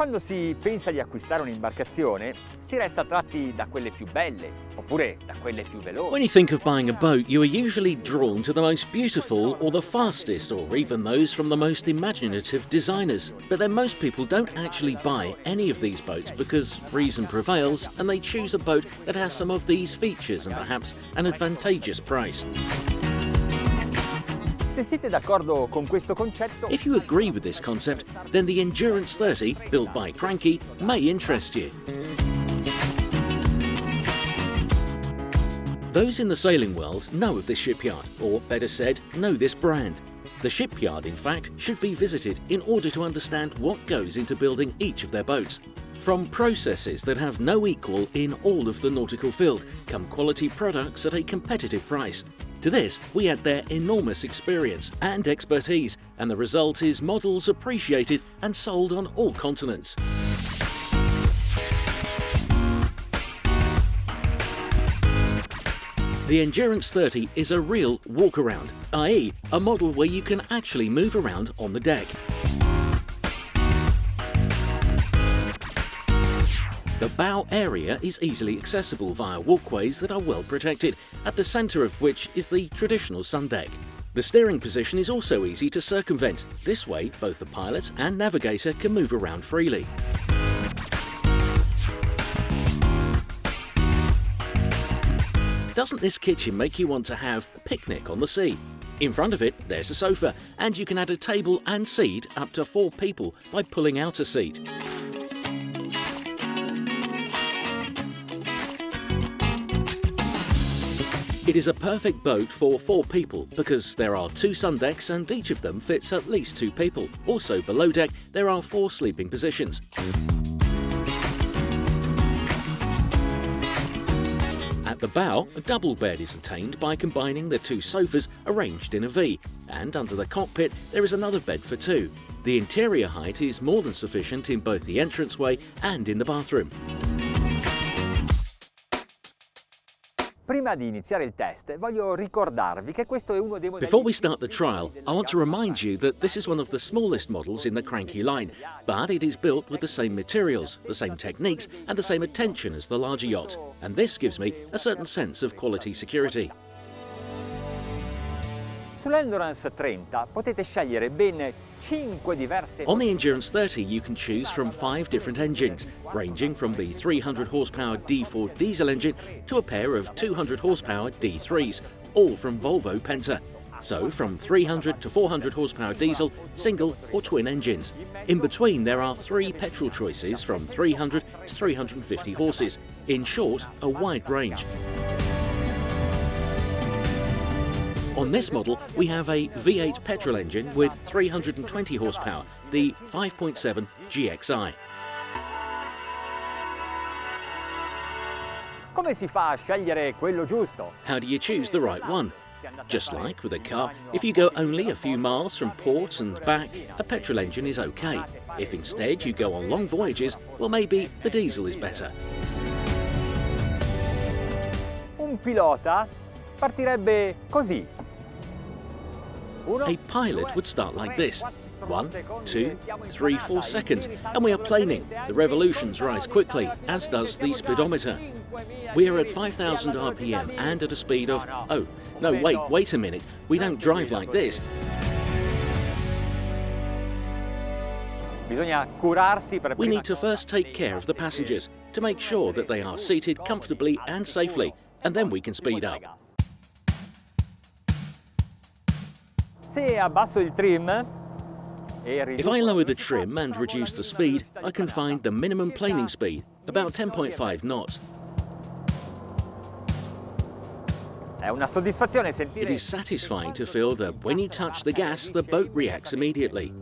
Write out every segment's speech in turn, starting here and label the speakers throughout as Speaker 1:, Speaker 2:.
Speaker 1: Quando si pensa di acquistare un'imbarcazione, si resta attratti da quelle più belle, oppure da quelle più veloci.
Speaker 2: When you think of buying a boat, you are usually drawn to the most beautiful or the fastest, or even those from the most imaginative designers. But then most people don't actually buy any of these boats because reason prevails and they choose a boat that has some of these features and perhaps an advantageous price.
Speaker 1: Se siete d'accordo con questo concetto,
Speaker 2: If you agree with this concept, then the Endurance 30, built by CRANCHI, may interest you. Those in the sailing world know of this shipyard, or better said, know this brand. The shipyard, in fact, should be visited in order to understand what goes into building each of their boats. From processes that have no equal in all of the nautical field come quality products at a competitive price. To this, we add their enormous experience and expertise, and the result is models appreciated and sold on all continents. The Endurance 30 is a real walk-around, i.e. a model where you can actually move around on the deck. The bow area is easily accessible via walkways that are well protected, at the centre of which is the traditional sun deck. The steering position is also easy to circumvent. This way, both the pilot and navigator can move around freely. Doesn't this kitchen make you want to have a picnic on the sea? In front of it, there's a sofa, and you can add a table and seat up to 4 people by pulling out a seat. It is a perfect boat for 4 people because there are 2 sun decks and each of them fits at least 2 people. Also below deck there are 4 sleeping positions. At the bow, a double bed is attained by combining the 2 sofas arranged in a V, and under the cockpit there is another bed for 2. The interior height is more than sufficient in both the entranceway and in the bathroom.
Speaker 1: prima di iniziare il test, voglio ricordarvi che questo è uno dei modelli.
Speaker 2: Before we start the trial, I want to remind you that this is one of the smallest models in the CRANCHI line, but it is built with the same materials, the same techniques, and the same attention as the larger yacht, and this gives me a certain sense of quality security.
Speaker 1: Sull'Endurance 30 potete scegliere ben 5 diverse.
Speaker 2: On the Endurance 30 you can choose from 5 different engines, ranging from the 300 horsepower D4 diesel engine to a pair of 200 horsepower D3s, all from Volvo Penta. So from 300 to 400 horsepower diesel, single or twin engines. In between there are 3 petrol choices from 300 to 350 horses. In short, a wide range. On this model, we have a V8 petrol engine with 320 horsepower, the 5.7 GXI.
Speaker 1: Come si fa a scegliere quello giusto?
Speaker 2: How do you choose the right one? Just like with a car, if you go only a few miles from port and back, a petrol engine is okay. If instead you go on long voyages, well, maybe the diesel is better.
Speaker 1: Un pilota partirebbe così.
Speaker 2: A pilot would start like this. 1, 2, 3, 4 seconds, and we are planing. The revolutions rise quickly, as does the speedometer. We are at 5,000 RPM and at a speed of... Oh, no, wait a minute. We don't drive like this. We need to first take care of the passengers to make sure that they are seated comfortably and safely, and then we can speed up. If I lower the trim and reduce the speed, I can find the minimum planing speed, about 10.5 knots. It is satisfying to feel that when you touch the gas, the boat reacts immediately.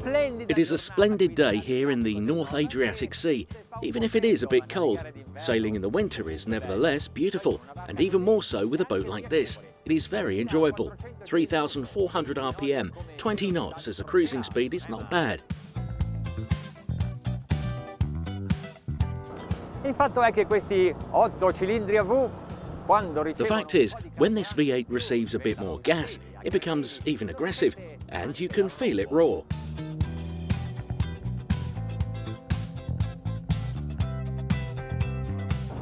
Speaker 2: It is a splendid day here in the North Adriatic Sea, even if it is a bit cold. Sailing in the winter is nevertheless beautiful, and even more so with a boat like this. It is very enjoyable. 3,400 RPM, 20 knots as a cruising speed is not bad.
Speaker 1: Il fatto è che questi 8 cilindri a V
Speaker 2: The fact is, when this V8 receives a bit more gas, it becomes even aggressive, and you can feel it roar.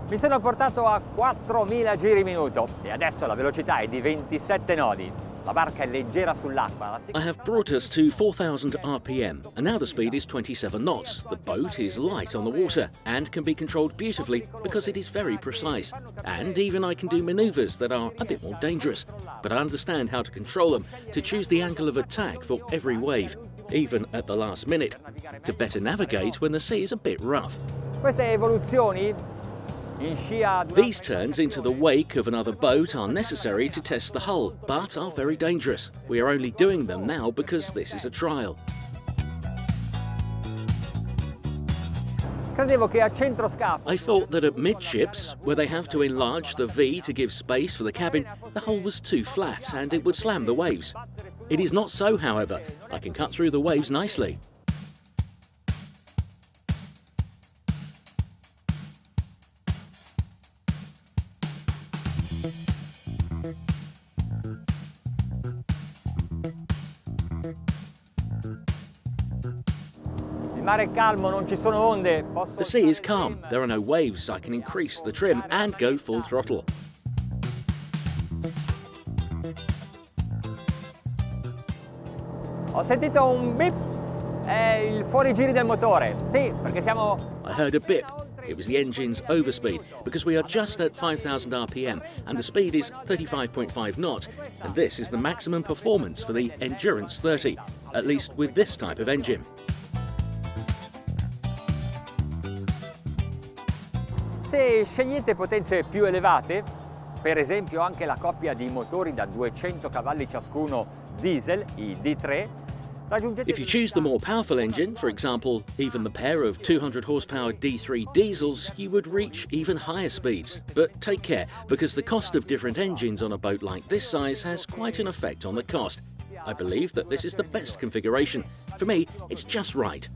Speaker 1: Mi sono portato a 4.000 giri minuto e adesso la velocità è di 27 nodi. La barca è leggera sull'acqua.
Speaker 2: I have brought us to 4,000 RPM, and now the speed is 27 knots. The boat is light on the water and can be controlled beautifully because it is very precise. And even I can do manoeuvres that are a bit more dangerous, but I understand how to control them, to choose the angle of attack for every wave, even at the last minute, to better navigate when the sea is a bit rough.
Speaker 1: Queste evoluzioni
Speaker 2: These turns into the wake of another boat are necessary to test the hull, but are very dangerous. We are only doing them now because this is a trial. I thought that at midships, where they have to enlarge the V to give space for the cabin, the hull was too flat and it would slam the waves. It is not so, however. I can cut through the waves nicely. The sea is calm, there are no waves, I can increase the trim and go full throttle.
Speaker 1: Ho sentito un bip, è il fuorigiri del motore. Sì, perché siamo...
Speaker 2: I heard a bip. It was the engine's overspeed, because we are just at 5,000 RPM and the speed is 35.5 knots, and this is the maximum performance for the Endurance 30, at least with this type of engine.
Speaker 1: Se scegliete potenze più elevate, per esempio anche la coppia di motori da 200 cavalli ciascuno diesel, i D3,
Speaker 2: if you choose the more powerful engine, for example, even the pair of 200 horsepower D3 diesels, you would reach even higher speeds. But take care, because the cost of different engines on a boat like this size has quite an effect on the cost. I believe that this is the best configuration. For me, it's just right.